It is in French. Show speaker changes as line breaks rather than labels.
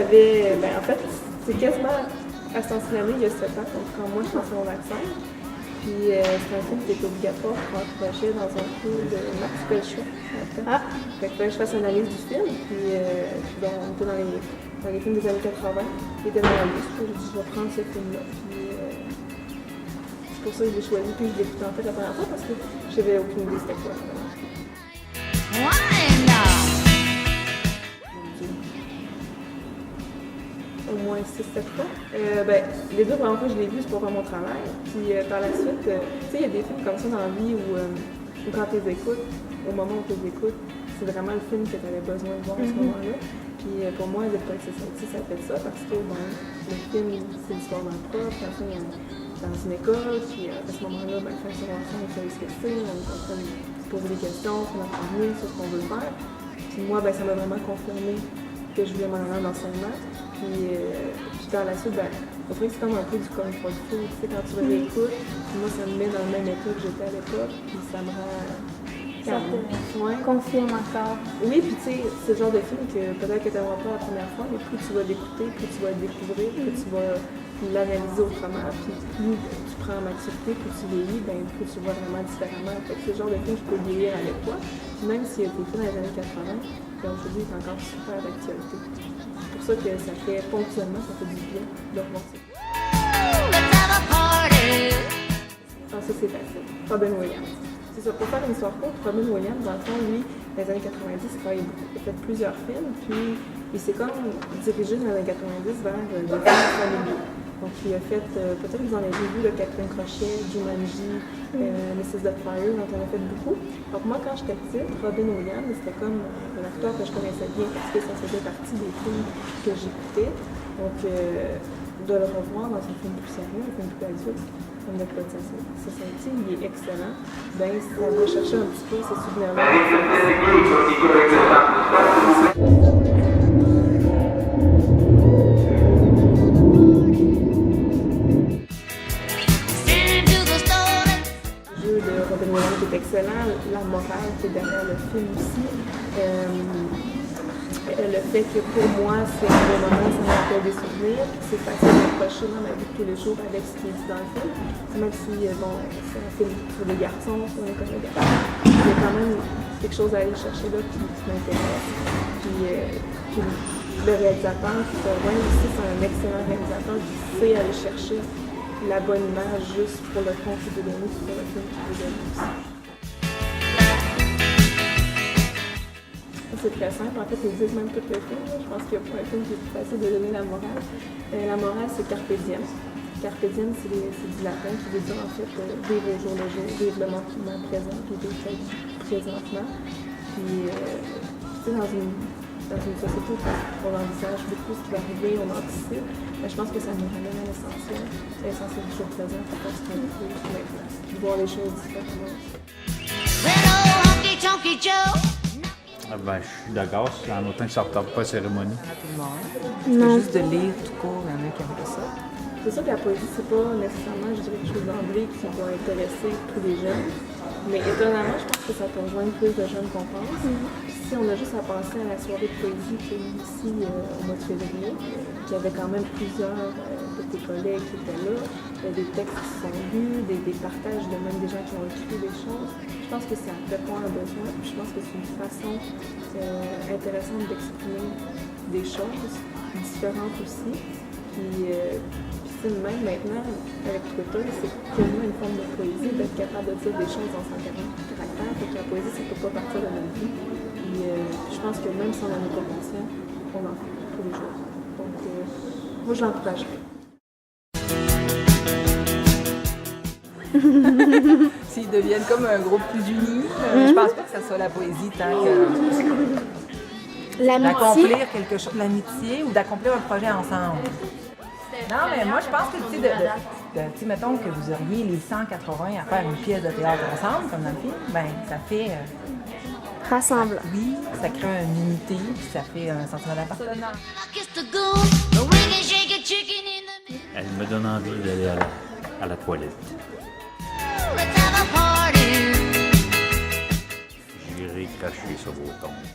en fait, c'est quasiment à son année, il y a 7 ans, quand moi je suis en secondaire 5. Puis c'est un film qui est obligatoire pour encourager dans un cours de Max Belchat.
Ah.
Fait que fallait que je fasse une analyse du film, puis bon, on était dans les films des années 80, il était dans la liste, puis j'ai dit je vais prendre ce film-là. Puis c'est pour ça que j'ai choisi, puis je l'ai écouté en fait la première fois parce que j'avais aucune idée c'était quoi. Au moins 6-7 fois. Les deux premières fois que je l'ai vu, c'est pour faire mon travail. Puis par la suite, tu sais, il y a des films comme ça dans la vie où quand tu les écoutes, au moment où tu les écoutes, c'est vraiment le film que tu avais besoin de voir à ce moment-là. Puis pour moi, The Place Society, ça fait ça parce que le film, c'est l'histoire d'un prof, puis après, il est dans une école, puis à ce moment-là, il fait une intervention, il fait ce que c'est, on est en train de se poser des questions, on apprend mieux sur ce qu'on veut faire. Puis moi, ça m'a vraiment confirmé que je voulais m'en aller en enseignement. Puis par la suite, au fait, c'est comme un peu du comfort food. Tu sais, quand tu le réécoutes, moi, ça me met dans le même état que j'étais à l'époque, puis ça me rend...
Ça te confirme encore.
Oui, puis tu sais, c'est le genre de film que peut-être que tu n'aimeras pas la première fois, mais plus tu vas l'écouter, plus tu vas le découvrir, plus tu vas l'analyser autrement, puis plus tu prends en maturité, plus tu vieillis, plus tu vois vraiment différemment. Fait que c'est le genre de film que je peux vieillir avec toi, puis même s'il a été fait dans les années 80, aujourd'hui, il est encore super d'actualité. C'est pour ça que ça fait ponctuellement, ça fait du bien de revoir ça. Ah, ça c'est facile. Robin Williams. C'est ça, pour faire une histoire courte, Robin Williams, dans le fond, lui, dans les années 90, il a fait plusieurs films, puis il s'est comme dirigé dans les années 90 vers des films familiaux. Donc, il a fait, peut-être que vous en avez vu, le Catherine Crochet, Jumanji, Mrs. Doubtfire, donc il en a fait beaucoup. Donc, moi, quand j'étais petite, Robin Williams, c'était comme un acteur que je connaissais bien parce que ça faisait partie des films que j'écoutais. Donc, de le revoir dans un film plus sérieux, un film plus adulte, comme The Place Society, il est excellent. Ça va chercher un petit peu ces souvenirs-là. Robin Williams est excellent, la morale qui est derrière le film aussi. Le fait que pour moi, c'est un bon moment, ça me rappelle des souvenirs, c'est facile d'approcher dans ma vie de tous les jours avec ce qui est dit dans le film. Même si, c'est un film pour les garçons, pour une école de garçons, il y a quand même quelque chose à aller chercher là qui m'intéresse. Puis le réalisateur, Wayne aussi, c'est un excellent réalisateur qui sait aller chercher la bonne image juste pour le fond qu'il veut donner, pour le film qu'il veut donner aussi. C'est très simple, en fait, ils disent même tout le film. Je pense qu'il n'y a pas un film qui est plus facile de donner la morale. La morale, c'est Carpe Diem. Carpe Diem, c'est du latin qui veut dire en fait vivre au jour le jour, vivre le moment présent, puis vivre présentement. Puis, tu sais, dans une société où on envisage beaucoup ce qui va arriver, on anticipe, mais je pense que ça nous ramène à l'essentiel du jour présent, pour faire ce qu'on peut maintenant, puis voir les choses différemment.
Je suis d'accord, en autant que ça ne retarde pas la cérémonie.
Tout le monde.
Non.
Juste de lire tout court, il y en a qui aiment ça.
C'est sûr que la poésie, c'est pas nécessairement, je dirais, quelque chose d'emblée qui va intéresser tous les jeunes. Mais étonnamment, je pense que ça peut rejoindre plus de jeunes qu'on pense. Si on a juste à penser à la soirée de poésie qui est ici au mois de février, qu'il y avait quand même plusieurs de tes collègues qui étaient là, des textes qui sont lus, des partages de même des gens qui ont écrit des choses. Je pense que ça répond à un besoin. Je pense que c'est une façon intéressante d'exprimer des choses différentes aussi. Puis même maintenant, avec Twitter, c'est quasiment une forme de poésie d'être capable de dire des choses en 140 caractères. Fait que la poésie, ça ne peut pas partir de notre vie. Puis je pense que même si on n'en est pas conscient, on en fait tous les jours. Donc, moi, je l'encouragerais.
S'ils deviennent comme un groupe plus uni, je pense pas que ça soit la poésie tant que d'accomplir quelque chose, l'amitié ou d'accomplir un projet ensemble. Non, mais moi, je pense que, tu sais, mettons que vous auriez les 180 à faire une pièce de théâtre ensemble, comme dans le film, ça fait...
Rassemblant.
Oui, ça crée une unité, puis ça fait un sentiment d'appartenance.
Elle me donne envie d'aller à la toilette. J'irai cracher sur vos tombes.